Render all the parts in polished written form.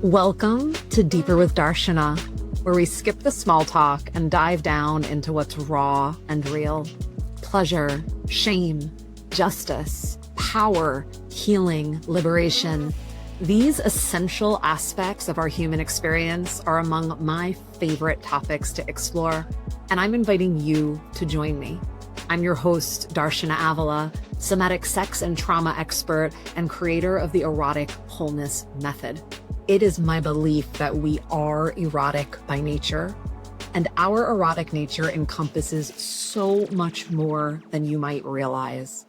Welcome to Deeper with Darshana, where we skip the small talk and dive down into what's raw and real. Pleasure, shame, justice, power, healing, liberation. These essential aspects of our human experience are among my favorite topics to explore, and I'm inviting you to join me. I'm your host, Darshana Avila, somatic sex and trauma expert and creator of the Erotic Wholeness Method. It is my belief that we are erotic by nature, and our erotic nature encompasses so much more than you might realize.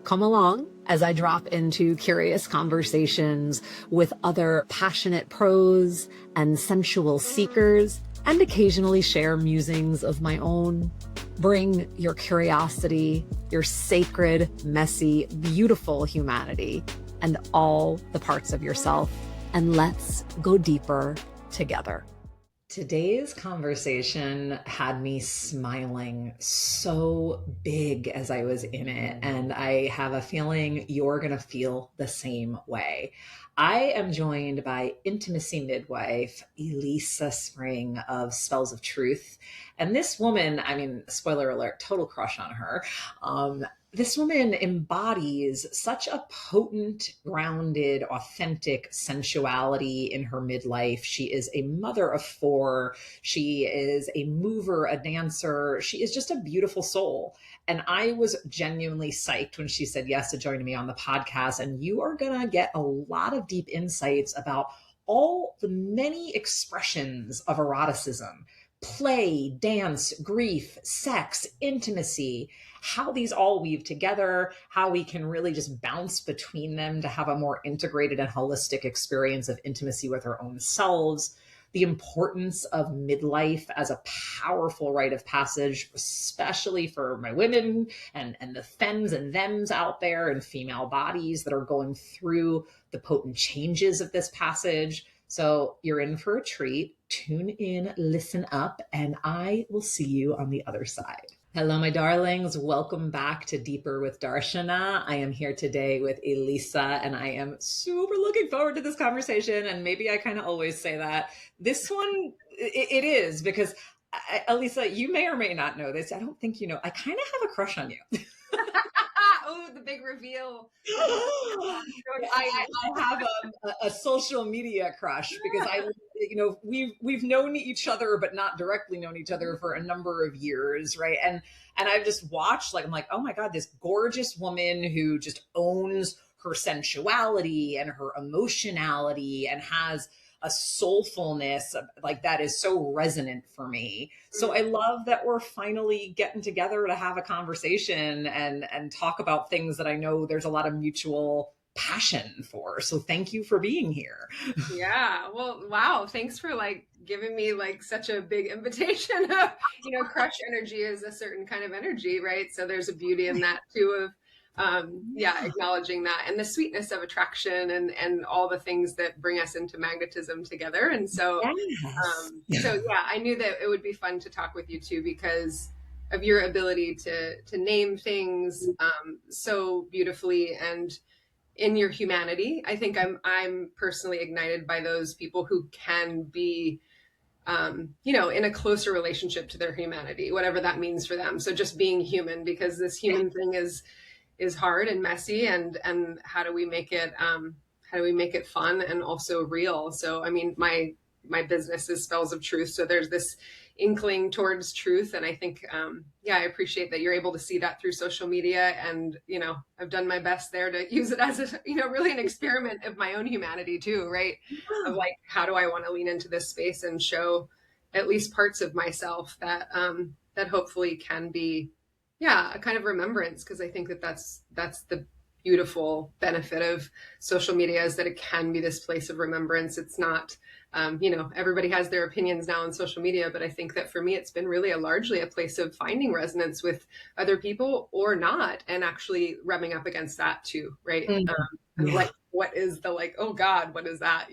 Come along as I drop into curious conversations with other passionate pros and sensual seekers, and occasionally share musings of my own. Bring your curiosity, your sacred, messy, beautiful humanity, and all the parts of yourself. And let's go deeper together. Today's conversation had me smiling so big as I was in it, and I have a feeling you're going to feel the same way. I am joined by intimacy midwife Elisa Spring of Spells of Truth. And this woman, spoiler alert, total crush on her. This woman embodies such a potent, grounded, authentic sensuality in her midlife. She is a mother of 4. She is a mover, a dancer. She is just a beautiful soul. And I was genuinely psyched when she said yes to joining me on the podcast. And you are going to get a lot of deep insights about all the many expressions of eroticism: play, dance, grief, sex, intimacy, how these all weave together, how we can really just bounce between them to have a more integrated and holistic experience of intimacy with our own selves, the importance of midlife as a powerful rite of passage, especially for my women and the femmes and thems out there and female bodies that are going through the potent changes of this passage. So you're in for a treat. Tune in, listen up, and I will see you on the other side. Hello, my darlings. Welcome back to Deeper with Darshana. I am here today with Elisa, and I am super looking forward to this conversation. And maybe I kind of always say that. This one, it is, because Elisa, you may or may not know this. I don't think you know. I kind of have a crush on you. Oh, the big reveal. I have a social media crush because we've known each other, but not directly known each other for a number of years. Right. And I've just watched, I'm like, oh my God, this gorgeous woman who just owns her sensuality and her emotionality and has a soulfulness like that is so resonant for me. So I love that we're finally getting together to have a conversation and talk about things that I know there's a lot of mutual passion for. So thank you for being here. Yeah. Well, wow. Thanks for giving me such a big invitation. Crush energy is a certain kind of energy, right? So there's a beauty in that too of acknowledging that and the sweetness of attraction and all the things that bring us into magnetism together. And so, I knew that it would be fun to talk with you too, because of your ability to name things so beautifully and in your humanity. I think I'm personally ignited by those people who can be in a closer relationship to their humanity, whatever that means for them. So just being human, because this human thing is hard and messy, and how do we make it fun and also real? So my business is Spells of Truth, so there's this inkling towards truth, and I think I appreciate that you're able to see that through social media. And I've done my best there to use it as a really an experiment of my own humanity too, right? Of how do I want to lean into this space and show at least parts of myself that that hopefully can be a kind of remembrance, because I think that's the beautiful benefit of social media, is that it can be this place of remembrance. It's not, everybody has their opinions now on social media, but I think that for me, it's been really largely a place of finding resonance with other people or not, and actually rubbing up against that too, right? What is the oh God, what is that?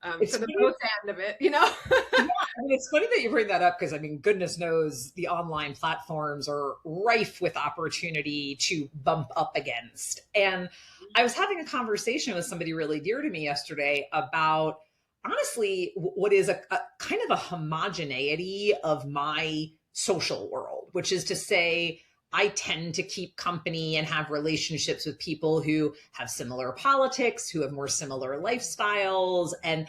So the both end of it, It's funny that you bring that up, because goodness knows the online platforms are rife with opportunity to bump up against. And I was having a conversation with somebody really dear to me yesterday about honestly what is a kind of a homogeneity of my social world, which is to say, I tend to keep company and have relationships with people who have similar politics, who have more similar lifestyles. And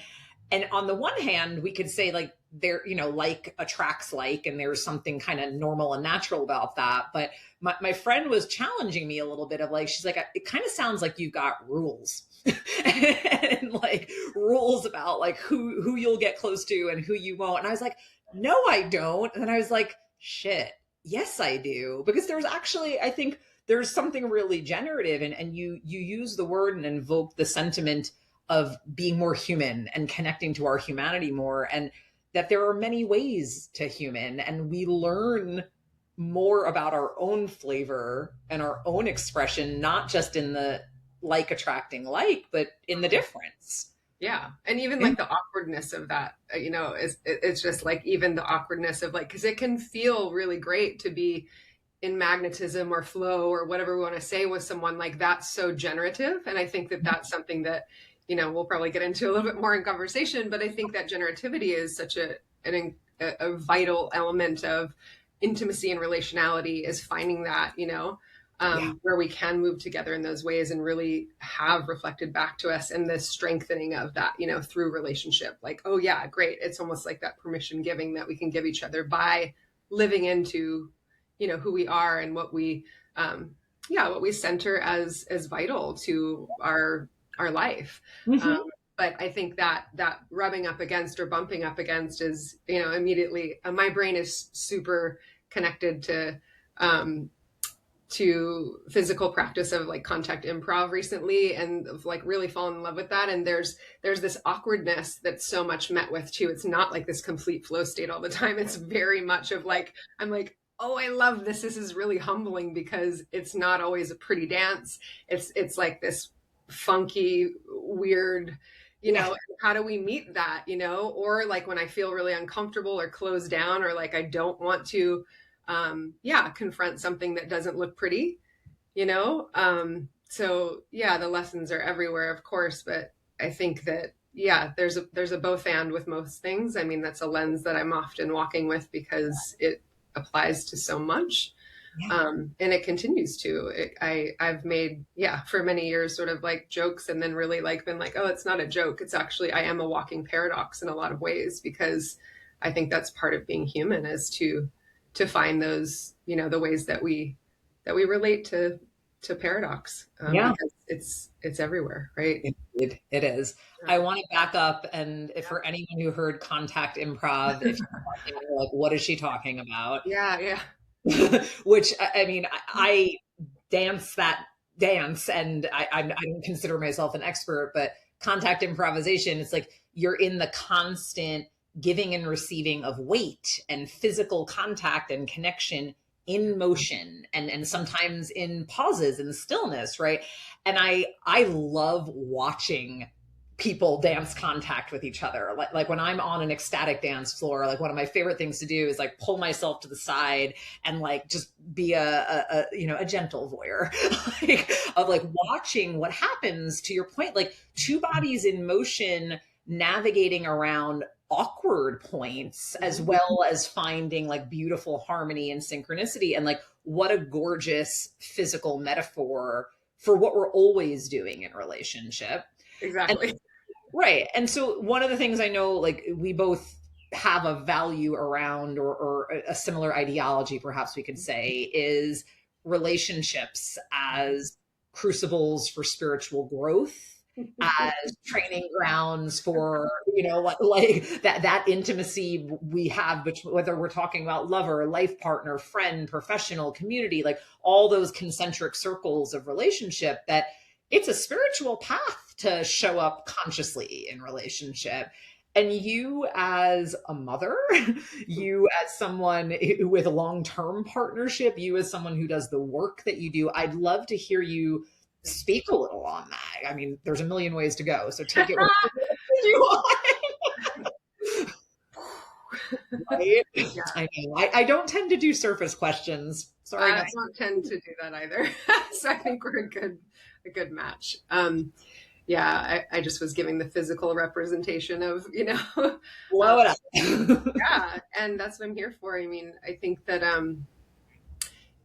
on the one hand, we could say like there, you know, like attracts like, and there's something kind of normal and natural about that. But my friend was challenging me a little bit of like, she's like, it kind of sounds like you've got rules and like rules about like who you'll get close to and who you won't. And I was like, no, I don't. And then I was like, shit, yes, I do. Because there's actually, I think there's something really generative, and you use the word and invoke the sentiment of being more human and connecting to our humanity more, and that there are many ways to human, and we learn more about our own flavor and our own expression, not just in the like attracting like, but in the difference. Yeah. And even like the awkwardness of that, you know, it's just like even the awkwardness of like, because it can feel really great to be in magnetism or flow or whatever we want to say with someone like that's so generative. And I think that that's something that, you know, we'll probably get into a little bit more in conversation, but I think that generativity is such a vital element of intimacy and relationality, is finding that, you know, where we can move together in those ways and really have reflected back to us, and the strengthening of that, you know, through relationship. Like, oh yeah, great. It's almost like that permission giving that we can give each other by living into, you know, who we are and what we, what we center as vital to our life. But I think that rubbing up against or bumping up against is, you know, immediately my brain is super connected to physical practice of like contact improv recently, and like really fallen in love with that. And there's this awkwardness that's so much met with too. It's not like this complete flow state all the time. It's very much of like, I'm like, oh, I love this. This is really humbling because it's not always a pretty dance. It's like this funky, weird, you know, how do we meet that, you know? Or like when I feel really uncomfortable or closed down, or like I don't want to confront something that doesn't look pretty, you know? So yeah, the lessons are everywhere, of course, but I think that, there's a both and with most things. I mean, that's a lens that I'm often walking with because it applies to so much. And it continues to. I've made, for many years sort of like jokes, and then really like been like, oh, it's not a joke. It's actually, I am a walking paradox in a lot of ways, because I think that's part of being human, is to find those, you know, the ways that we relate to paradox. Because it's everywhere, right? It is. I want to back up, and if for anyone who heard contact improv, if you're like, what is she talking about? Yeah. Which, I mean, I dance that dance, and I don't consider myself an expert, but contact improvisation, it's like you're in the constant giving and receiving of weight and physical contact and connection in motion, and sometimes in pauses and stillness, right? And I love watching people dance contact with each other. Like when I'm on an ecstatic dance floor, like one of my favorite things to do is like pull myself to the side and like just be a gentle voyeur like, of like watching what happens, to your point, like two bodies in motion navigating around awkward points, as well as finding like beautiful harmony and synchronicity. And like, what a gorgeous physical metaphor for what we're always doing in relationship. Exactly. Right. And so one of the things I know, like we both have a value around, or a similar ideology, perhaps we could say, is relationships as crucibles for spiritual growth, as training grounds for, you know, like that intimacy we have between, whether we're talking about lover, life partner, friend, professional, community, like all those concentric circles of relationship, that it's a spiritual path to show up consciously in relationship. And you as a mother, you as someone with a long-term partnership, you as someone who does the work that you do, I'd love to hear you speak a little on that. I mean, there's a million ways to go, so take it wherever you want. Right? Yeah. I know. I don't tend to do surface questions. Sorry. I don't tend to do that either. So I think we're a good match. yeah, I just was giving the physical representation of, Blow it up. yeah, and that's what I'm here for. I mean, I think that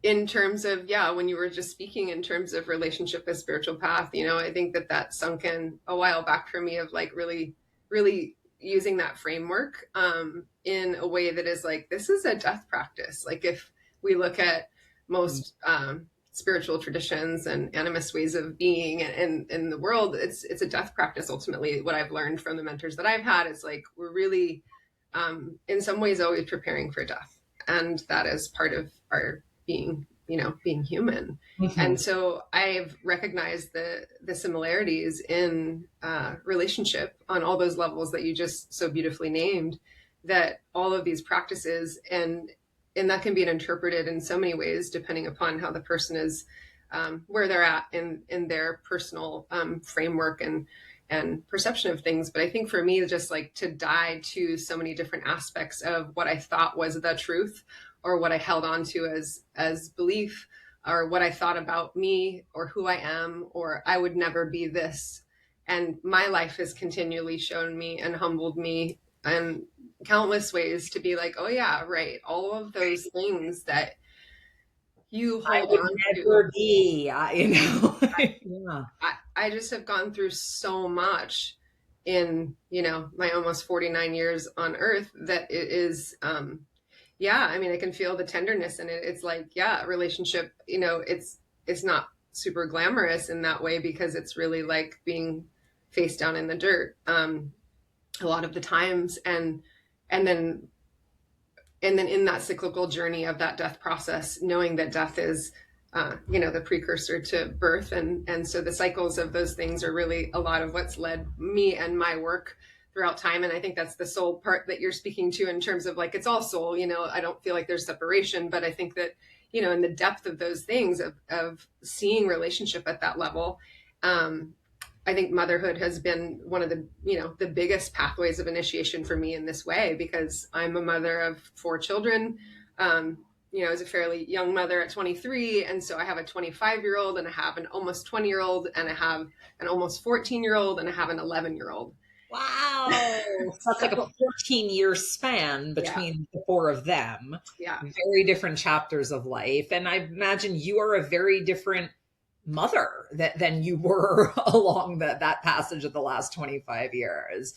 in terms of, yeah, when you were just speaking in terms of relationship as spiritual path, I think that that sunk in a while back for me of like really, really using that framework in a way that is like, this is a death practice. Like if we look at most spiritual traditions and animist ways of being in the world, it's a death practice. Ultimately, what I've learned from the mentors that I've had is like, we're really in some ways always preparing for death. And that is part of our being, being human. Mm-hmm. And so I've recognized the similarities in relationship on all those levels that you just so beautifully named, that all of these practices and that can be interpreted in so many ways, depending upon how the person is, where they're at in their personal framework and perception of things. But I think for me, just like to die to so many different aspects of what I thought was the truth, or what I held on to as belief, or what I thought about me or who I am, or I would never be this. And my life has continually shown me and humbled me in countless ways to be like, oh yeah, right. All of those things that you hold on to. Yeah. I just have gone through so much in, my almost 49 years on earth that it is, yeah, I mean, I can feel the tenderness in it. It's like, yeah, a relationship, it's not super glamorous in that way, because it's really like being face down in the dirt a lot of the times. And then in that cyclical journey of that death process, knowing that death is, the precursor to birth. And so the cycles of those things are really a lot of what's led me and my work throughout time. And I think that's the soul part that you're speaking to, in terms of like, it's all soul, I don't feel like there's separation, but I think that, in the depth of those things of seeing relationship at that level, I think motherhood has been one of the, the biggest pathways of initiation for me in this way, because I'm a mother of 4 children. As a fairly young mother at 23. And so I have a 25-year-old, and I have an almost 20-year-old, and I have an almost 14-year-old, and I have an 11-year-old. Wow. So that's like a 14-year span between the 4 of them. Yeah. Very different chapters of life. And I imagine you are a very different mother than you were along that passage of the last 25 years.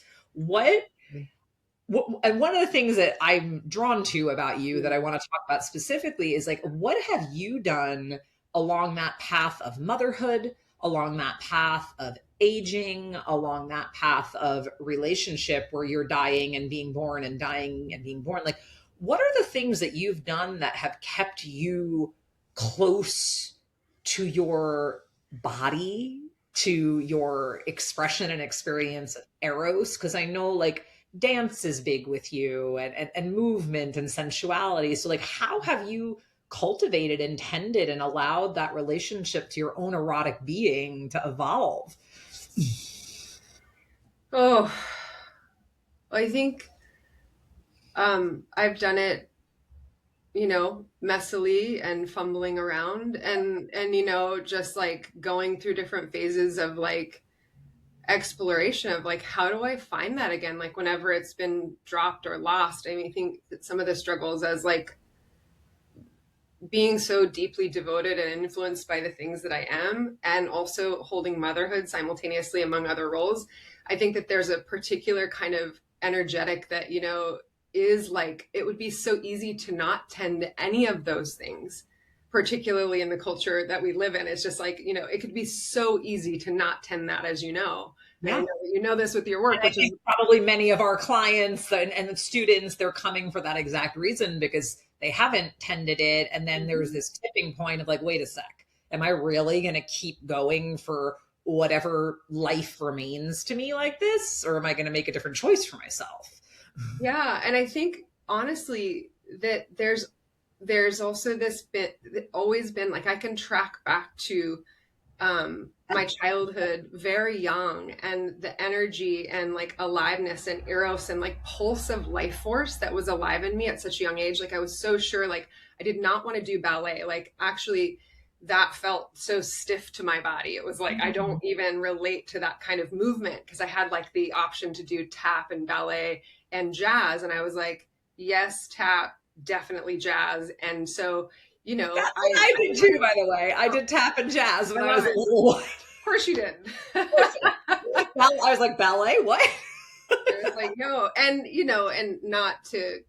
And one of the things that I'm drawn to about you that I want to talk about specifically is like, what have you done along that path of motherhood, along that path of aging, along that path of relationship where you're dying and being born and dying and being born? Like, what are the things that you've done that have kept you close to your body, to your expression and experience of eros? Because I know like dance is big with you, and movement and sensuality. So like, how have you cultivated and tended and allowed that relationship to your own erotic being to evolve? Oh, I think I've done it, messily and fumbling around and just like going through different phases of like exploration of like, how do I find that again? Like whenever it's been dropped or lost. I mean, I think that some of the struggles as like being so deeply devoted and influenced by the things that I am, and also holding motherhood simultaneously among other roles. I think that there's a particular kind of energetic that, is like, it would be so easy to not tend to any of those things, particularly in the culture that we live in. It's just like, it could be so easy to not tend that, as you know. Yeah. And you know this with your work, which is probably many of our clients and students, they're coming for that exact reason, because they haven't tended it. And then there's this tipping point of like, wait a sec, am I really going to keep going for whatever life remains to me like this? Or am I going to make a different choice for myself? Yeah. And I think honestly that there's also this bit always been like, I can track back to my childhood very young, and the energy and like aliveness and eros and like pulse of life force that was alive in me at such a young age. Like I was so sure, like I did not want to do ballet. Like actually that felt so stiff to my body. It was like, I don't even relate to that kind of movement, because I had like the option to do tap and ballet and jazz. And I was like, yes, tap, definitely jazz. And so, you know, I did too, by the way. I did tap and jazz when I was a little one. Of course you did. I was like, ballet? What? It was like, no. And, you know, and not to,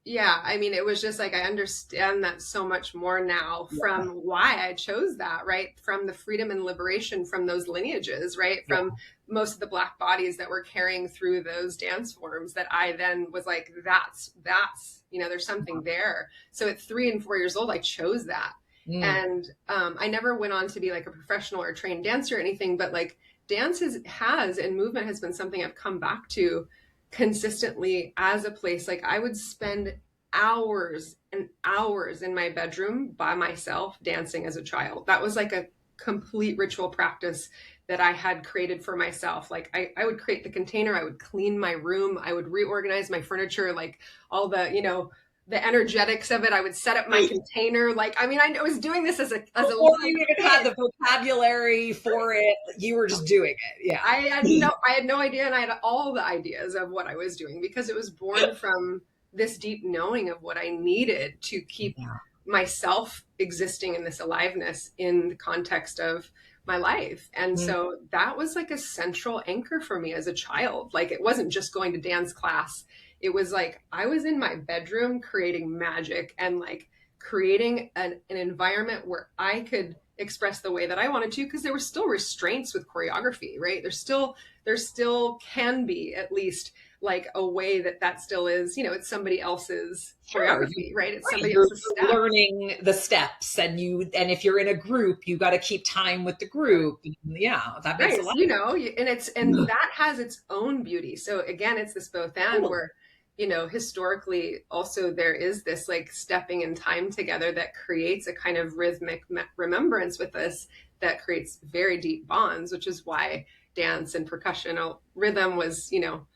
yeah, I mean, it was just like, I understand that so much more now from why I chose that, right? From the freedom and liberation from those lineages, right? From most of the Black bodies that were carrying through those dance forms, that I then was like, that's, you know, there's something there. So at 3 and 4 years old, I chose that. And I never went on to be like a professional or trained dancer or anything, but like dance and movement has been something I've come back to consistently as a place. Like I would spend hours and hours in my bedroom by myself dancing as a child. That was like a complete ritual practice that I had created for myself. Like I would create the container, I would clean my room, I would reorganize my furniture, like all the, you know, the energetics of it. I would set up my container. Like, I mean, I was doing this as a before you even had the vocabulary for it. You were just doing it. Yeah. I had no idea. And I had all the ideas of what I was doing, because it was born from this deep knowing of what I needed to keep myself existing in this aliveness in the context of my life. And so that was like a central anchor for me as a child. Like, it wasn't just going to dance class. It was like, I was in my bedroom creating magic and like creating an environment where I could express the way that I wanted to, because there were still restraints with choreography, right? There still can be at least like a way that still is, you know, it's somebody else's choreography, right? It's somebody else's step. Learning the steps, and if you're in a group, you got to keep time with the group. Yeah, that makes a lot. You know, and that has its own beauty. So again, it's this both and where, you know, historically also there is this like stepping in time together that creates a kind of rhythmic remembrance with us that creates very deep bonds, which is why dance and percussion rhythm was, you know,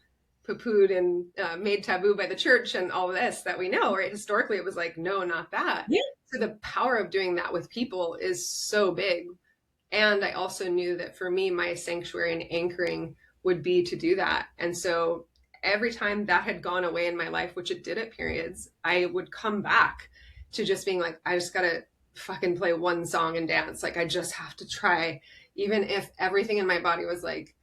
poo-pooed and made taboo by the church and all this that we know, right? Historically, it was like, no, not that. Yeah. So the power of doing that with people is so big. And I also knew that for me, my sanctuary and anchoring would be to do that. And so every time that had gone away in my life, which it did at periods, I would come back to just being like, I just got to fucking play one song and dance. Like, I just have to try, even if everything in my body was like,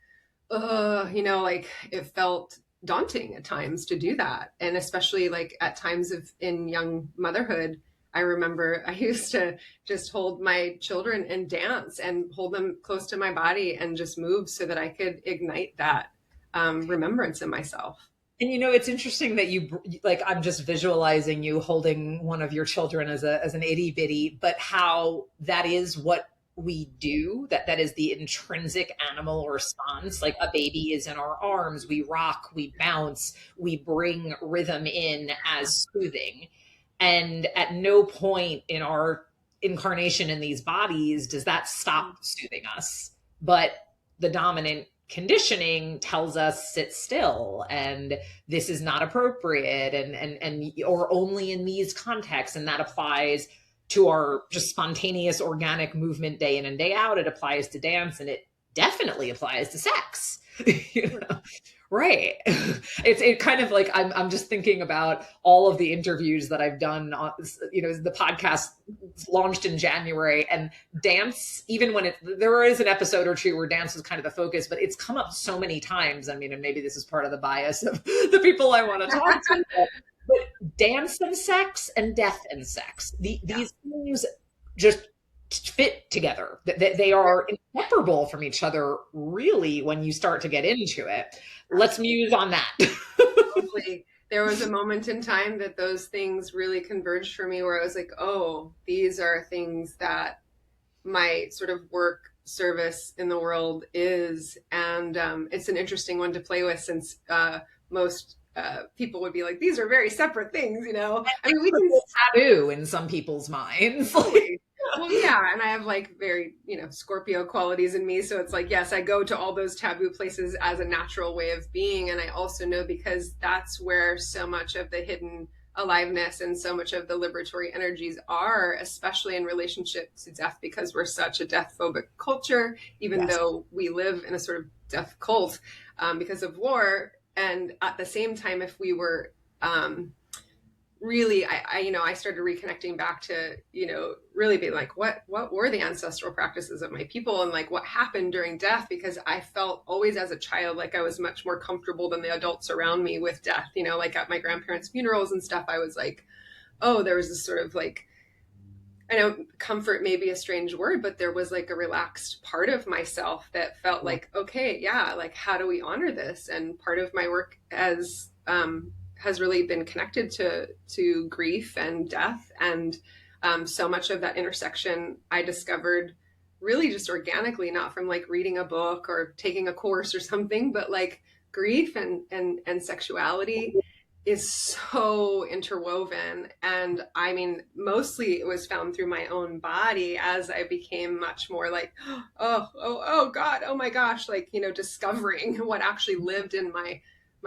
you know, like it felt daunting at times to do that. And especially like at times in young motherhood, I remember I used to just hold my children and dance and hold them close to my body and just move so that I could ignite that remembrance in myself. And you know, it's interesting that you like, I'm just visualizing you holding one of your children as an itty bitty, but how that is what we do, that is the intrinsic animal response. Like a baby is in our arms, we rock, we bounce, we bring rhythm in as soothing. And at no point in our incarnation in these bodies does that stop soothing us. But the dominant conditioning tells us sit still, and this is not appropriate, and or only in these contexts. And that applies to our just spontaneous organic movement day in and day out. It applies to dance, and it definitely applies to sex. You know? Right. It kind of like, I'm just thinking about all of the interviews that I've done on, you know, the podcast launched in January, and dance, even when there is an episode or two where dance is kind of the focus, but it's come up so many times. I mean, and maybe this is part of the bias of the people I want to talk to, but dance and sex and death and sex, these things just fit together. They are inseparable from each other, really, when you start to get into it. Let's muse on that. Totally. There was a moment in time that those things really converged for me, where I was like, oh, these are things that my sort of work service in the world is. And it's an interesting one to play with, since most people would be like, these are very separate things, you know? I mean, we can taboo in some people's minds. Well, yeah. And I have like very, you know, Scorpio qualities in me. So it's like, yes, I go to all those taboo places as a natural way of being. And I also know, because that's where so much of the hidden aliveness and so much of the liberatory energies are, especially in relationship to death, because we're such a death phobic culture, even though we live in a sort of death cult because of war. And at the same time, if we were really, I started reconnecting back to, really being like, what were the ancestral practices of my people, and like what happened during death? Because I felt always as a child like I was much more comfortable than the adults around me with death, like at my grandparents' funerals and stuff. I was like, oh, there was this sort of like, I know comfort may be a strange word, but there was like a relaxed part of myself that felt like, okay, yeah, like how do we honor this? And part of my work has really been connected to grief and death. And so much of that intersection I discovered really just organically, not from like reading a book or taking a course or something, but like grief and sexuality is so interwoven. And I mean, mostly it was found through my own body as I became much more like, oh God, oh my gosh, like, discovering what actually lived in my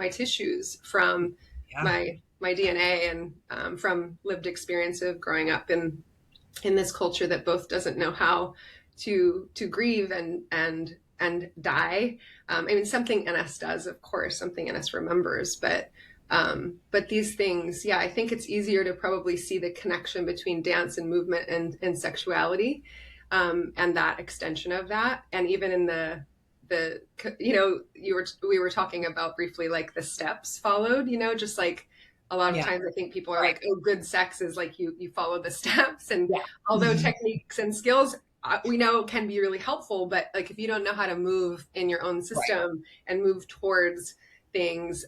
tissues from my DNA and from lived experience of growing up in this culture that both doesn't know how to grieve and die. I mean, something in us does, of course, something in us remembers, but these things, I think it's easier to probably see the connection between dance and movement and sexuality, and that extension of that. And even in we were talking about briefly, like the steps followed, just like a lot of times I think people are like, oh, good sex is like you follow the steps. And although techniques and skills we know can be really helpful, but like if you don't know how to move in your own system and move towards things,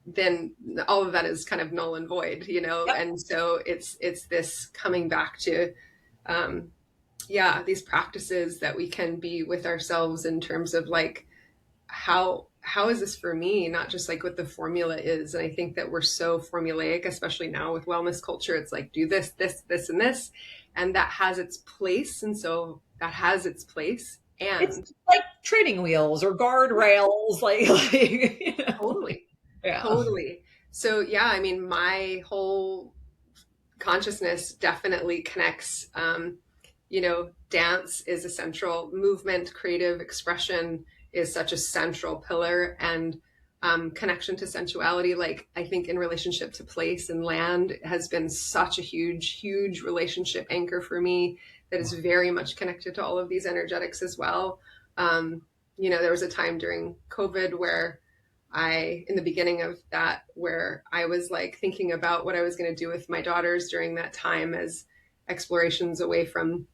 then all of that is kind of null and void, And so it's this coming back to, these practices that we can be with ourselves in terms of like, how is this for me? Not just like what the formula is. And I think that we're so formulaic, especially now with wellness culture. It's like, do this, this, this, and this, and that has its place. And so that has its place. And it's like training wheels or guardrails, Totally. Totally. So I mean, my whole consciousness definitely connects. Dance is a central movement, creative expression is such a central pillar, and connection to sensuality, like I think in relationship to place and land, has been such a huge relationship anchor for me that is very much connected to all of these energetics as well. There was a time during COVID where in the beginning of that, where I was like thinking about what I was going to do with my daughters during that time as explorations away from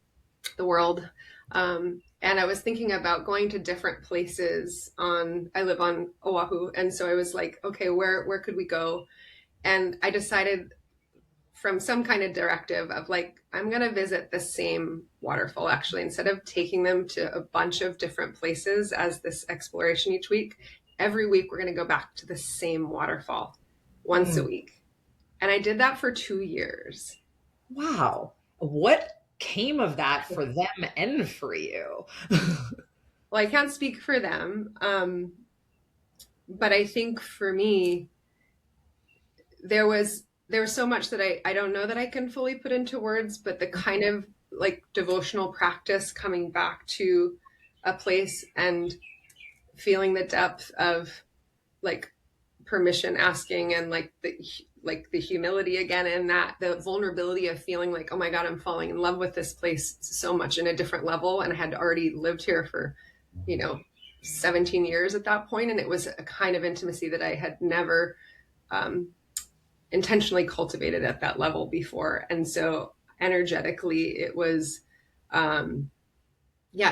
the world. And I was thinking about going to different places I live on Oahu. And so I was like, okay, where could we go? And I decided from some kind of directive of like, I'm going to visit the same waterfall, actually, instead of taking them to a bunch of different places as this exploration each week. Every week, we're going to go back to the same waterfall once a week. And I did that for 2 years. Wow. What came of that for them and for you? Well, I can't speak for them. But I think for me, there was so much that I don't know that I can fully put into words, but the kind of like devotional practice coming back to a place and feeling the depth of like permission asking, and like the humility again, and that the vulnerability of feeling like, oh my God, I'm falling in love with this place so much in a different level. And I had already lived here for, 17 years at that point. And it was a kind of intimacy that I had never intentionally cultivated at that level before. And so energetically, it was, I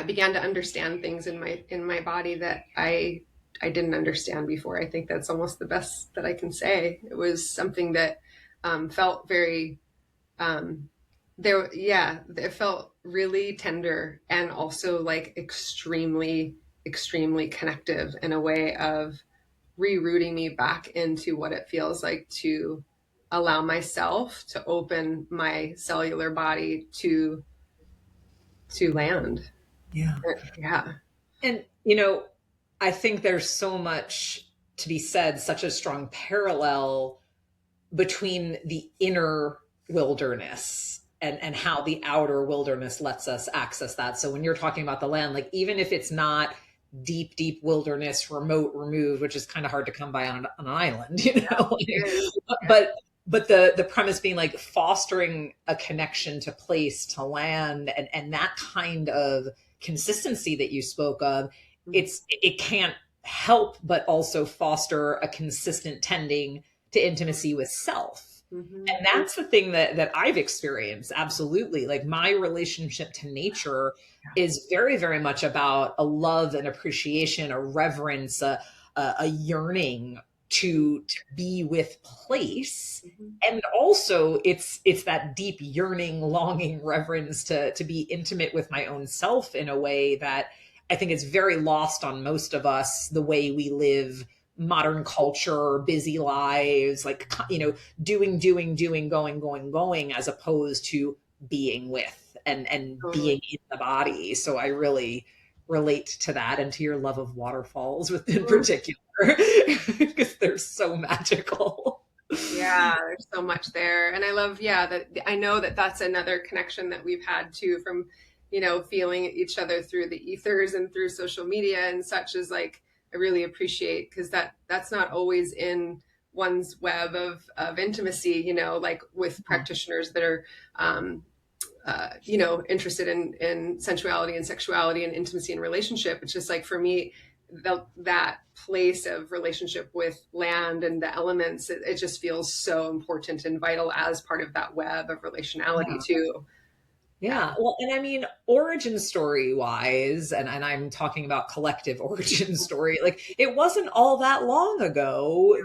began to understand things in my body that I didn't understand before. I think that's almost the best that I can say. It was something that felt very, it felt really tender, and also like extremely, extremely connective in a way of rerouting me back into what it feels like to allow myself to open my cellular body to land. Yeah. And, I think there's so much to be said, such a strong parallel between the inner wilderness and how the outer wilderness lets us access that. So when you're talking about the land, like even if it's not deep, deep wilderness, remote, removed, which is kind of hard to come by on an island, you know, but the premise being like fostering a connection to place, to land, and that kind of consistency that you spoke of, it can't help but also foster a consistent tending to intimacy with self. Mm-hmm. And that's the thing that I've experienced. Absolutely. Like my relationship to nature is very, very much about a love and appreciation, a reverence, a yearning to be with place. Mm-hmm. And also it's that deep yearning, longing, reverence to be intimate with my own self in a way that I think it's very lost on most of us, the way we live modern culture, busy lives, like, you know, doing, going, as opposed to being with and being in the body. So I really relate to that and to your love of waterfalls in particular, because they're so magical. Yeah, there's so much there. And I love, that I know that that's another connection that we've had too, from, feeling each other through the ethers and through social media and such, is like, I really appreciate, because that's not always in one's web of intimacy, like with practitioners that are, interested in sensuality and sexuality and intimacy and relationship. It's just like, for me, that place of relationship with land and the elements, it just feels so important and vital as part of that web of relationality too. Yeah. Well, and I mean, origin story wise, and I'm talking about collective origin story, like it wasn't all that long ago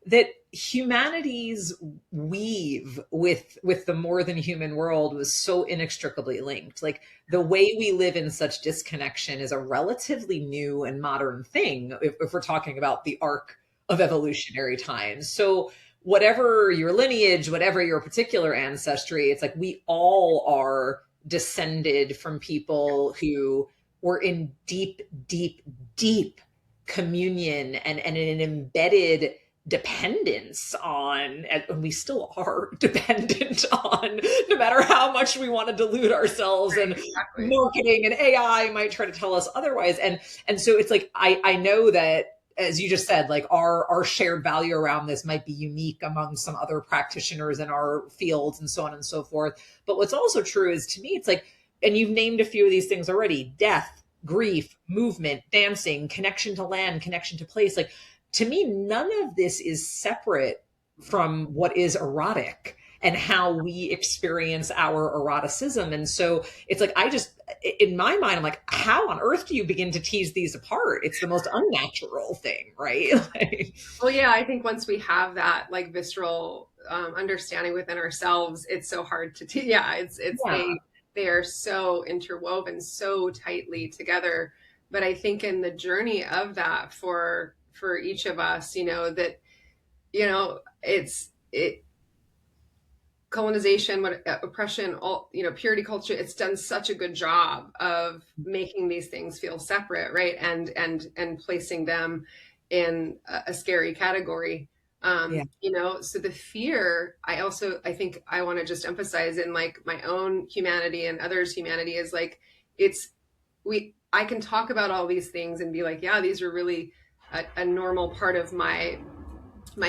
that humanity's weave with the more than human world was so inextricably linked. Like the way we live in such disconnection is a relatively new and modern thing if we're talking about the arc of evolutionary times. So whatever your lineage, whatever your particular ancestry, it's like we all are descended from people who were in deep, deep, deep communion and an embedded dependence on, and we still are dependent on, no matter how much we want to delude ourselves, and marketing and AI might try to tell us otherwise. And so it's like, I know that, as you just said, like our shared value around this might be unique among some other practitioners in our fields and so on and so forth. But what's also true is, to me, it's like, and you've named a few of these things already: death, grief, movement, dancing, connection to land, connection to place. Like, to me, none of this is separate from what is erotic and how we experience our eroticism. And so it's like, in my mind, I'm like, how on earth do you begin to tease these apart? It's the most unnatural thing, right? Well, yeah, I think once we have that like visceral understanding within ourselves, it's so hard to they are so interwoven so tightly together. But I think in the journey of that for each of us, that, colonization, oppression, all, purity culture, it's done such a good job of making these things feel separate, right? And placing them in a scary category. So the fear, I think I want to just emphasize in like my own humanity and others' humanity, is like, I can talk about all these things and be like, yeah, these are really a normal part of my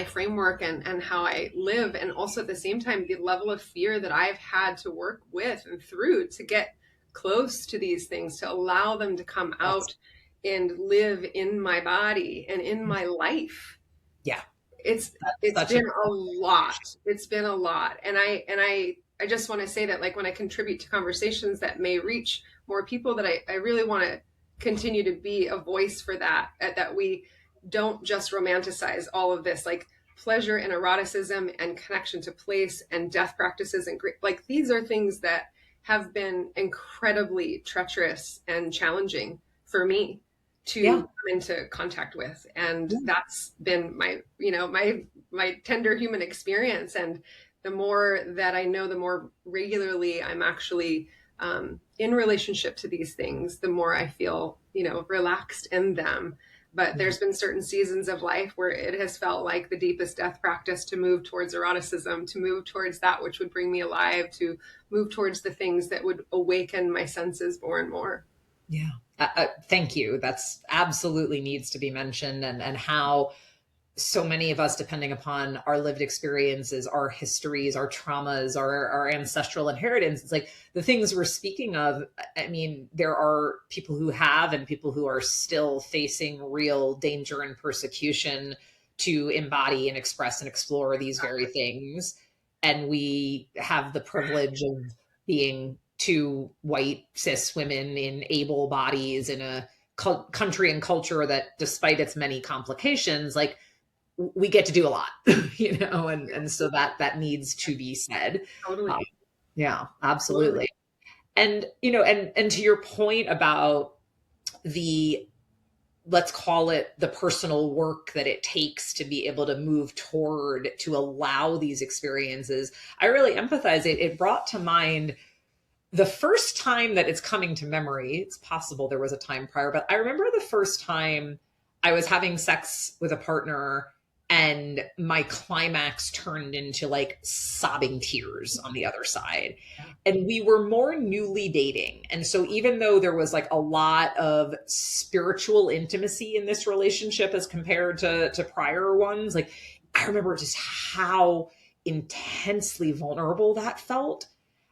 framework and how I live. And also at the same time, the level of fear that I've had to work with and through to get close to these things, to allow them to come out and live in my body and in my life. Yeah. It's been a lot. It's been a lot. And I just want to say that, like, when I contribute to conversations that may reach more people, that I really want to continue to be a voice for that we don't just romanticize all of this, like pleasure and eroticism and connection to place and death practices. And like, these are things that have been incredibly treacherous and challenging for me to come into contact with. And that's been my tender human experience. And the more that I know, the more regularly I'm actually in relationship to these things, the more I feel, relaxed in them. But there's been certain seasons of life where it has felt like the deepest death practice to move towards eroticism, to move towards that which would bring me alive, to move towards the things that would awaken my senses more and more. Yeah. Thank you. That's absolutely needs to be mentioned, and how so many of us, depending upon our lived experiences, our histories, our traumas, our ancestral inheritance, it's like the things we're speaking of. I mean, there are people who have and people who are still facing real danger and persecution to embody and express and explore these very things. And we have the privilege of being two white cis women in able bodies in a country and culture that, despite its many complications, like, we get to do a lot, you know, and so that needs to be said. Totally. Yeah, absolutely. And, you know, and to your point about the, let's call it the personal work that it takes to be able to move toward, to allow these experiences, I really empathize. It brought to mind the first time that it's coming to memory. It's possible there was a time prior, but I remember the first time I was having sex with a partner and my climax turned into like sobbing tears on the other side. And we were more newly dating. And so even though there was like a lot of spiritual intimacy in this relationship as compared to prior ones, like I remember just how intensely vulnerable that felt.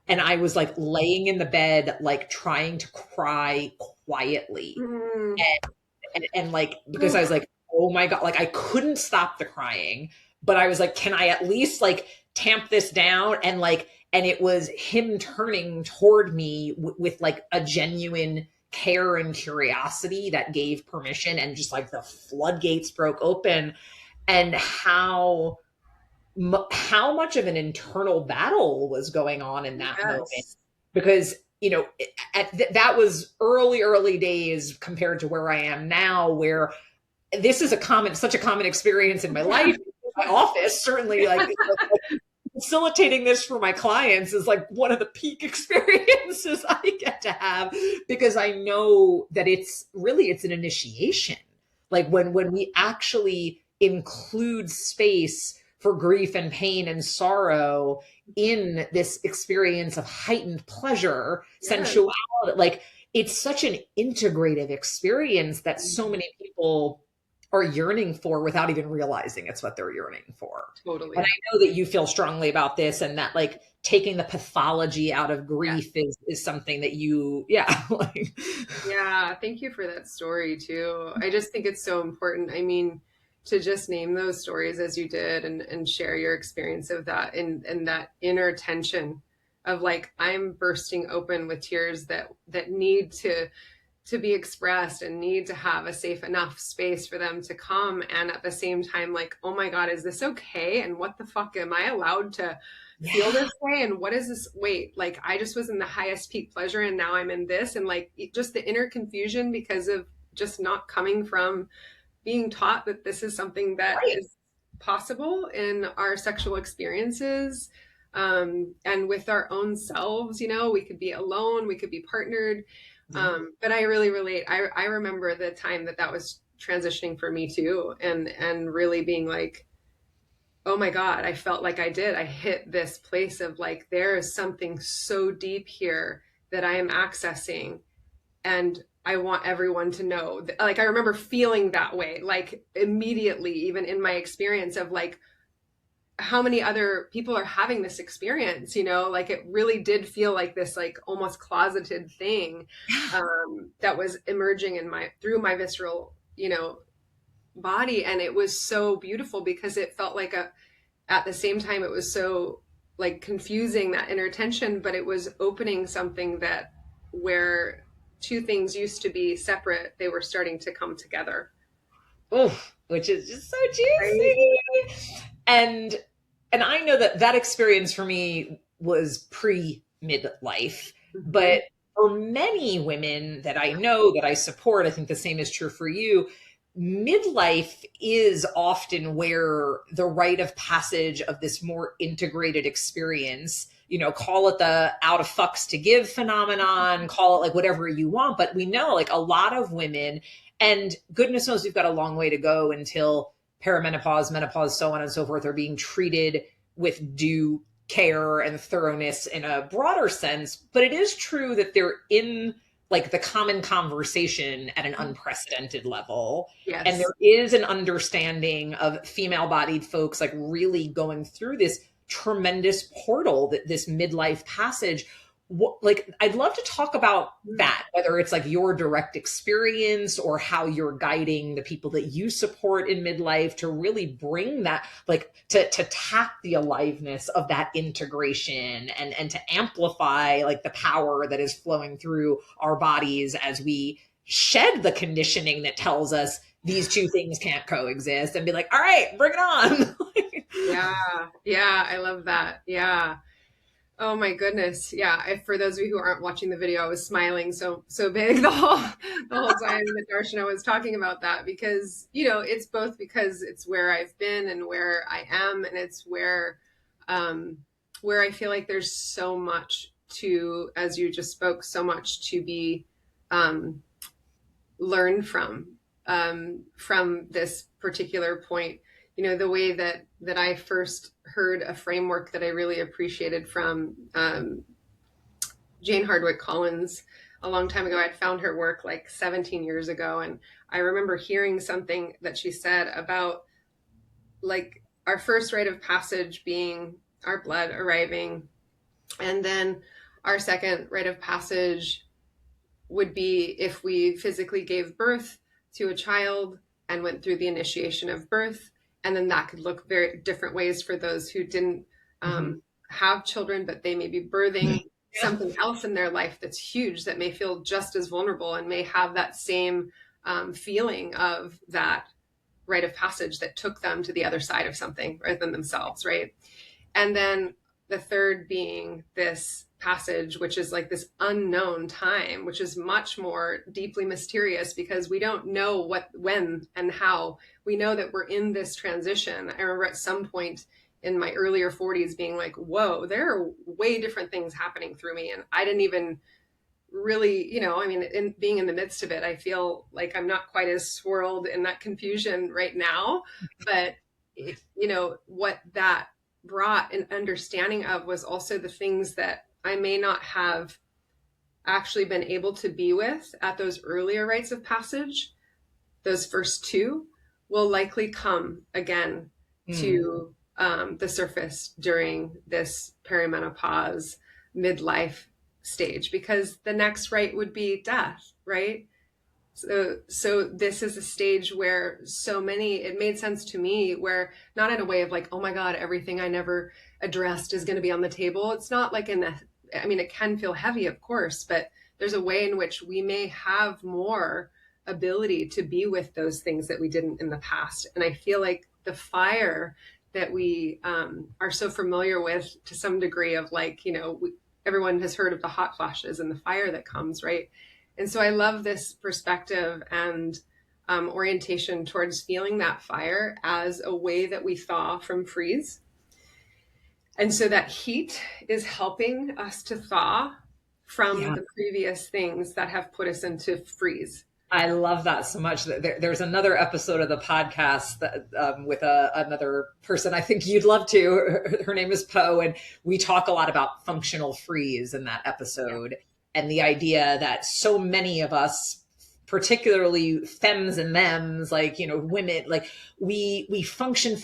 And I was like laying in the bed, like trying to cry quietly. And like, because I was like, oh my God, like I couldn't stop the crying, but I was like, can I at least like tamp this down? And like, and it was him turning toward me with like a genuine care and curiosity that gave permission, and just like the floodgates broke open. And how much of an internal battle was going on in that moment, because, you know, that was early days compared to where I am now, where this is such a common experience in my life, my office, certainly, like facilitating this for my clients is like one of the peak experiences I get to have, because I know that it's an initiation. Like when we actually include space for grief and pain and sorrow in this experience of heightened pleasure, sensuality, like it's such an integrative experience that so many people are yearning for without even realizing it's what they're yearning for. Totally. And I know that you feel strongly about this, and that like taking the pathology out of grief is something that you, like. Yeah. Thank you for that story too. I just think it's so important. I mean, to just name those stories as you did, and share your experience of that, and that inner tension of like, I'm bursting open with tears that need to be expressed and need to have a safe enough space for them to come. And at the same time, like, oh my God, is this okay? And what the fuck, am I allowed to feel this way? And what is this? Wait, like I just was in the highest peak pleasure and now I'm in this. And like just the inner confusion because of just not coming from being taught that this is something that is possible in our sexual experiences. And with our own selves, you know, we could be alone, we could be partnered. But I really relate. I remember the time that was transitioning for me too. And really being like, oh my God, I felt like I hit this place of like, there is something so deep here that I am accessing. And I want everyone to know that, like, I remember feeling that way, like immediately, even in my experience of like, how many other people are having this experience, you know, like it really did feel like this, like almost closeted thing, that was emerging through my visceral, you know, body. And it was so beautiful because it felt like at the same time, it was so like confusing, that inner tension, but it was opening something where two things used to be separate, they were starting to come together. Oh, which is just so juicy. And I know that experience for me was pre-midlife, but for many women that I know, that I support, I think the same is true for you. Midlife is often where the rite of passage of this more integrated experience, call it the out of fucks to give phenomenon, call it like whatever you want. But we know like a lot of women, and goodness knows we've got a long way to go until perimenopause, menopause, so on and so forth, are being treated with due care and thoroughness in a broader sense. But it is true that they're in like the common conversation at an unprecedented level. Yes. And there is an understanding of female bodied folks like really going through this tremendous portal, that this midlife passage. Like, I'd love to talk about that, whether it's like your direct experience or how you're guiding the people that you support in midlife to really bring that, like to tap the aliveness of that integration and to amplify like the power that is flowing through our bodies as we shed the conditioning that tells us these two things can't coexist, and be like, all right, bring it on. Yeah, I love that. Yeah. Oh my goodness. Yeah. For those of you who aren't watching the video, I was smiling so big the whole time that Darshana was talking about that, because, it's both because it's where I've been and where I am. And it's where I feel like there's so much to, as you just spoke, so much to be learned from this particular point. The way that I first heard a framework that I really appreciated from Jane Hardwick Collins a long time ago. I'd found her work like 17 years ago. And I remember hearing something that she said about like our first rite of passage being our blood arriving. And then our second rite of passage would be if we physically gave birth to a child and went through the initiation of birth. And then that could look very different ways for those who didn't have children, but they may be birthing something else in their life that's huge, that may feel just as vulnerable and may have that same feeling of that rite of passage that took them to the other side of something rather than themselves, right? And then the third being this passage, which is like this unknown time, which is much more deeply mysterious because we don't know what, when, and how. We know that we're in this transition. I remember at some point in my earlier 40s being like, whoa, there are way different things happening through me. And I didn't even really, in being in the midst of it, I feel like I'm not quite as swirled in that confusion right now. But, what that brought an understanding of was also the things that I may not have actually been able to be with at those earlier rites of passage. Those first two will likely come again to the surface during this perimenopause midlife stage, because the next rite would be death, right? So this is a stage where it made sense to me, where not in a way of like, oh my God, everything I never addressed is going to be on the table. It's not like it can feel heavy, of course, but there's a way in which we may have more ability to be with those things that we didn't in the past. And I feel like the fire that we are so familiar with to some degree of like, everyone has heard of the hot flashes and the fire that comes, right? And so I love this perspective and orientation towards feeling that fire as a way that we thaw from freeze. And so that heat is helping us to thaw from the previous things that have put us into freeze. I love that so much. There's another episode of the podcast that, with another person I think you'd love to. Her name is Poe, and we talk a lot about functional freeze in that episode. And the idea that so many of us, particularly femmes and thems, like, women, like we function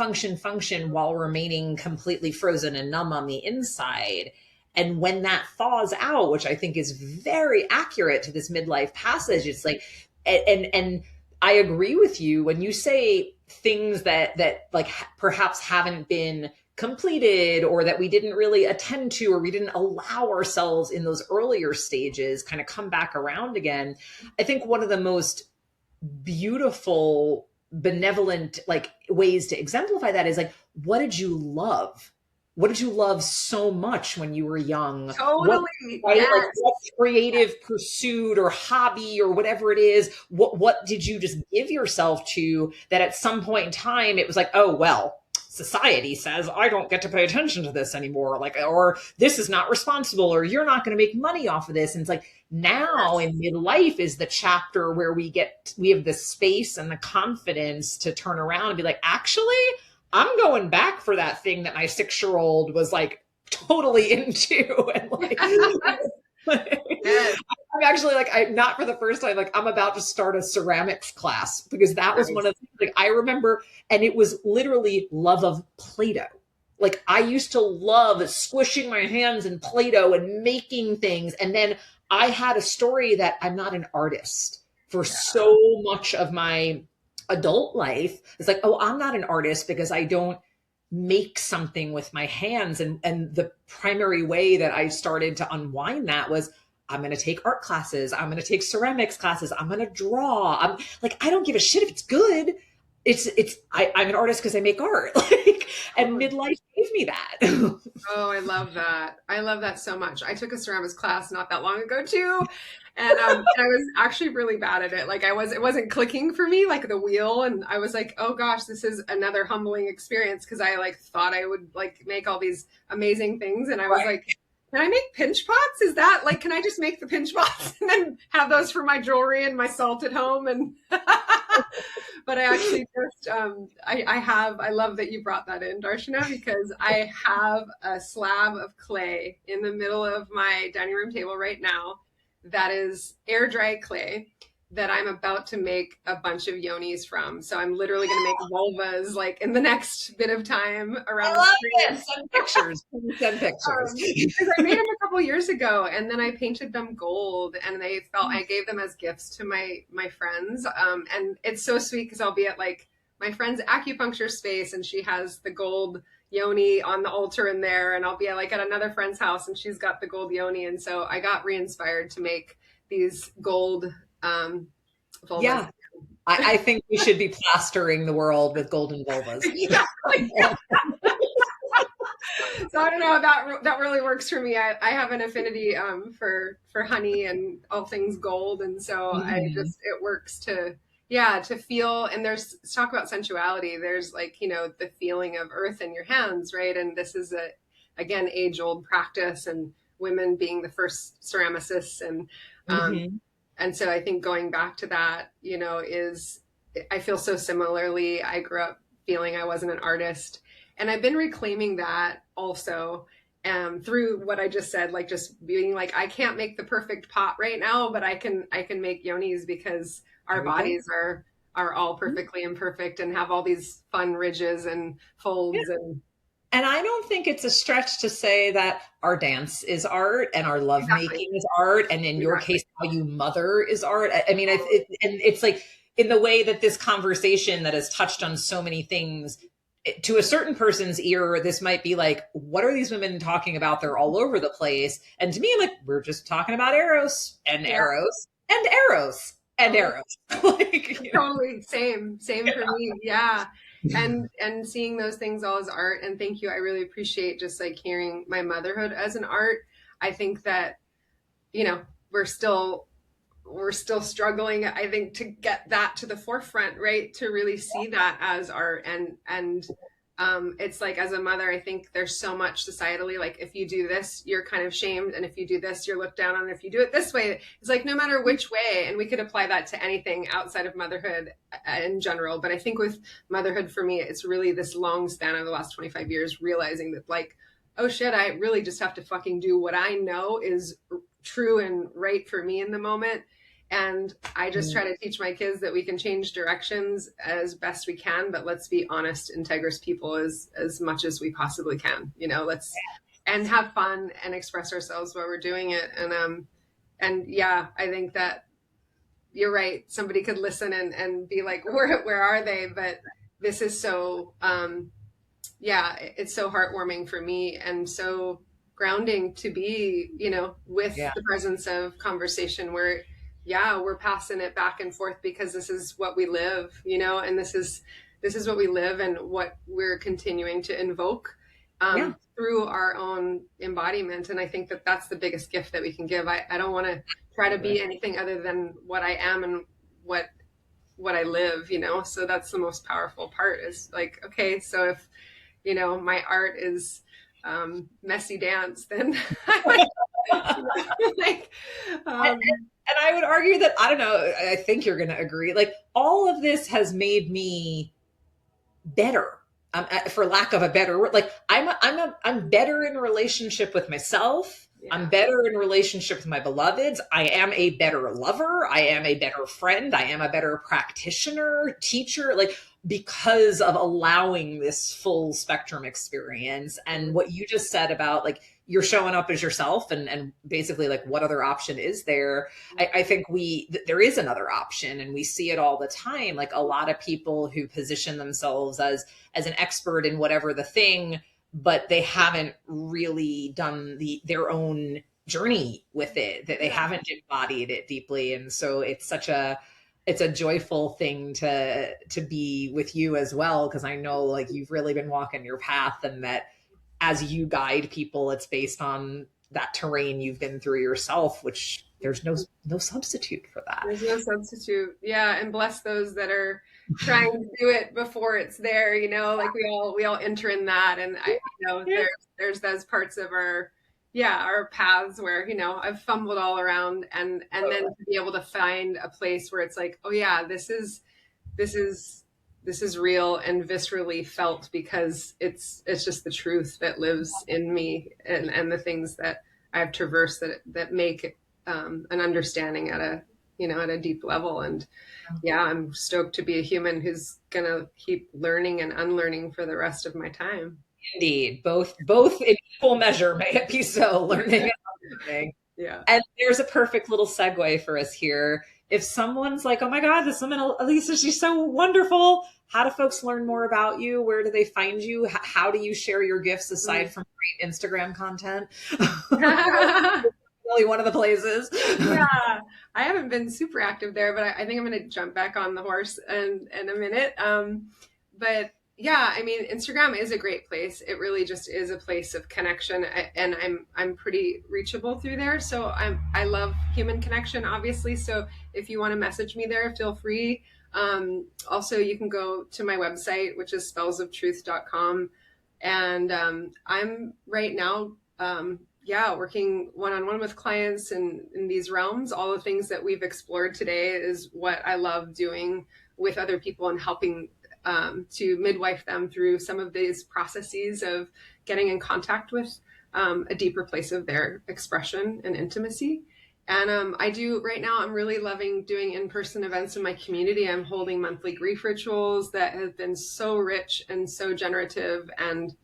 while remaining completely frozen and numb on the inside. And when that thaws out, which I think is very accurate to this midlife passage, it's like, and I agree with you when you say things that like perhaps haven't been completed, or that we didn't really attend to, or we didn't allow ourselves in those earlier stages kind of come back around again. I think one of the most beautiful, benevolent like ways to exemplify that is like, what did you love? What did you love so much when you were young? Totally. Like what creative pursuit or hobby or whatever it is, what did you just give yourself to that at some point in time, it was like, oh, well, society says, I don't get to pay attention to this anymore, like, or this is not responsible, or you're not going to make money off of this. And it's like, now in midlife is the chapter where we have the space and the confidence to turn around and be like, actually, I'm going back for that thing that my 6-year-old was like totally into. And like, I'm actually like, I'm not for the first time, like I'm about to start a ceramics class, because that was one of the things, like I remember, and it was literally love of Play-Doh. Like I used to love squishing my hands in Play-Doh and making things. And then I had a story that I'm not an artist for so much of my adult life. It's like, oh, I'm not an artist because I don't make something with my hands. And the primary way that I started to unwind that was, I'm going to take art classes. I'm going to take ceramics classes. I'm going to draw. I'm like, I don't give a shit if it's good. I'm an artist because I make art. Like, and midlife gave me that. Oh, I love that. I love that so much. I took a ceramics class not that long ago too. And I was actually really bad at it. Like it wasn't clicking for me, like the wheel. And I was like, oh gosh, this is another humbling experience. Cause I like thought I would like make all these amazing things. And I was like, can I make pinch pots? Is that like, can I just make the pinch pots and then have those for my jewelry and my salt at home? And, but I actually just, I love that you brought that in, Darshana, because I have a slab of clay in the middle of my dining room table right now that is air dry clay that I'm about to make a bunch of yonis from. So I'm literally going to make vulvas like in the next bit of time around the screen. Send pictures. Send pictures. Because I made them a couple years ago, and then I painted them gold, and I gave them as gifts to my friends. And it's so sweet because I'll be at like my friend's acupuncture space, and she has the gold yoni on the altar in there, and I'll be like at another friend's house, and she's got the gold yoni, and so I got re-inspired to make these gold vulvas. Yeah, I think we should be plastering the world with golden vulvas. Exactly. So I don't know, that really works for me. I have an affinity for honey and all things gold, and so it works to feel. And there's talk about sensuality. There's like, the feeling of earth in your hands, right? And this is again age old practice, and women being the first ceramicists, and so I think going back to that, I feel so similarly. I grew up feeling I wasn't an artist, and I've been reclaiming that also through what I just said, like just being like, I can't make the perfect pot right now, but I can make yonis because our bodies are all perfectly imperfect and have all these fun ridges and folds. And I don't think it's a stretch to say that our dance is art and our lovemaking is art. And in your case, how you mother is art. I mean, and it's like in the way that this conversation that has touched on so many things, to a certain person's ear, this might be like, what are these women talking about? They're all over the place. And to me, I'm like, we're just talking about eros and eros and eros and eros. Like, totally same for me. Yeah. And seeing those things all as art. And thank you. I really appreciate just like hearing my motherhood as an art. I think that, we're still struggling, I think, to get that to the forefront, right? To really see that as art. And it's like, as a mother, I think there's so much societally, like if you do this, you're kind of shamed. And if you do this, you're looked down on. If you do it this way, it's like, no matter which way. And we could apply that to anything outside of motherhood in general. But I think with motherhood, for me, it's really this long span of the last 25 years, realizing that like, oh shit, I really just have to fucking do what I know is true and right for me in the moment. And I just try to teach my kids that we can change directions as best we can, but let's be honest, integrous people as much as we possibly can, let's, and have fun and express ourselves while we're doing it. And yeah, I think that you're right. Somebody could listen and be like, where are they? But this is so, it's so heartwarming for me and so grounding to be, with the presence of conversation where we're passing it back and forth because this is what we live, and this is what we live and what we're continuing to invoke through our own embodiment. And I think that that's the biggest gift that we can give. I don't want to try to be anything other than what I am and what I live, so that's the most powerful part is like, okay, so my art is messy dance, then I would, like, and I would argue that, I don't know, I think you're going to agree, like all of this has made me better. For lack of a better word, like I'm better in relationship with myself. Yeah. I'm better in relationship with my beloveds. I am a better lover. I am a better friend. I am a better practitioner, teacher, like because of allowing this full spectrum experience. And what you just said about like you're showing up as yourself and basically like what other option is there? I think there is another option, and we see it all the time. Like a lot of people who position themselves as an expert in whatever the thing, but they haven't really done their own journey with it, that they haven't embodied it deeply. And so it's a joyful thing to be with you as well, because I know like you've really been walking your path, and that as you guide people, it's based on that terrain you've been through yourself, which there's no substitute for that. There's no substitute. Yeah. And bless those that are trying to do it before it's there, like we all enter in that. And there's those parts of our paths where, I've fumbled all around, and then to be able to find a place where it's like, oh yeah, this is real and viscerally felt, because it's just the truth that lives in me, and the things that I've traversed that make an understanding at a deep level. And yeah, I'm stoked to be a human who's gonna keep learning and unlearning for the rest of my time. Indeed, both in equal measure, may it be so, learning and unlearning. Yeah. And there's a perfect little segue for us here. If someone's like, oh my God, this woman, Elisa, she's so wonderful. How do folks learn more about you? Where do they find you? How do you share your gifts aside from great Instagram content? Really one of the places. Yeah, I haven't been super active there, but I think I'm going to jump back on the horse in a minute. But yeah, I mean, Instagram is a great place. It really just is a place of connection, and I'm pretty reachable through there. So I love human connection, obviously. So if you want to message me there, feel free. Also, you can go to my website, which is spellsoftruth.com. And I'm right now, working one-on-one with clients in these realms. All the things that we've explored today is what I love doing with other people, and helping to midwife them through some of these processes of getting in contact with a deeper place of their expression and intimacy. And right now, I'm really loving doing in-person events in my community. I'm holding monthly grief rituals that have been so rich and so generative and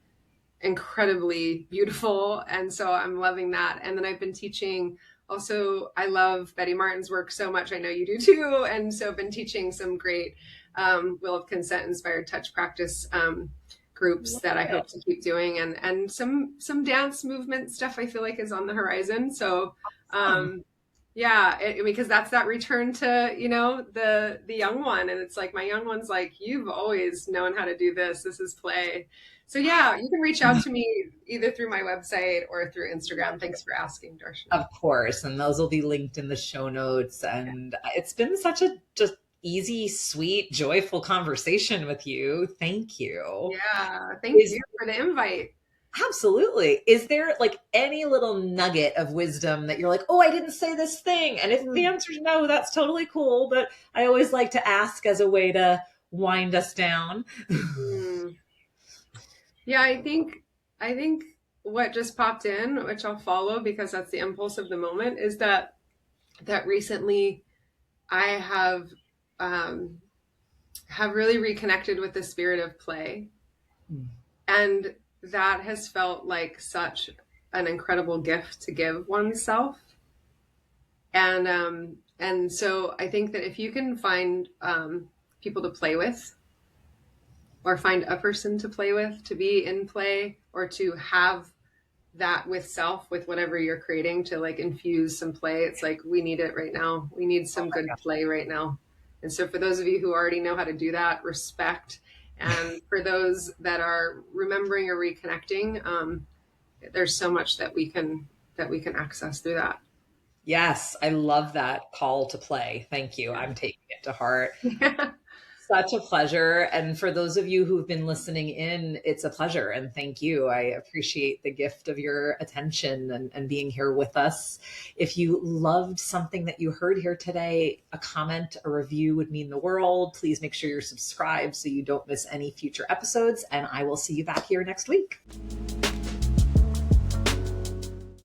incredibly beautiful. And so I'm loving that. And then I've been teaching also. I love Betty Martin's work so much. I know you do too. And so I've been teaching some great Will of Consent inspired touch practice groups that I hope to keep doing, and some dance movement stuff I feel like is on the horizon. So because that's that return to the young one, and it's like my young one's like, you've always known how to do this. This is play. So yeah, you can reach out to me either through my website or through Instagram. Thanks for asking, Darshana. Of course, and those will be linked in the show notes. And it's been such a just easy, sweet, joyful conversation with you. Thank you. Yeah, thank you for the invite. Absolutely. Is there like any little nugget of wisdom that you're like, oh, I didn't say this thing? And if the answer is no, that's totally cool. But I always like to ask as a way to wind us down. Yeah, I think what just popped in, which I'll follow because that's the impulse of the moment, is that recently I have really reconnected with the spirit of play. And that has felt like such an incredible gift to give oneself. And so I think that if you can find people to play with, or find a person to play with, to be in play, or to have that with self, with whatever you're creating, to like infuse some play. It's like, we need it right now. We need some good play right now. And so for those of you who already know how to do that, respect. And for those that are remembering or reconnecting, there's so much that we can access through that. Yes, I love that call to play. Thank you. I'm taking it to heart. Such a pleasure. And for those of you who've been listening in, it's a pleasure. And thank you. I appreciate the gift of your attention and being here with us. If you loved something that you heard here today, a comment, a review would mean the world. Please make sure you're subscribed so you don't miss any future episodes. And I will see you back here next week.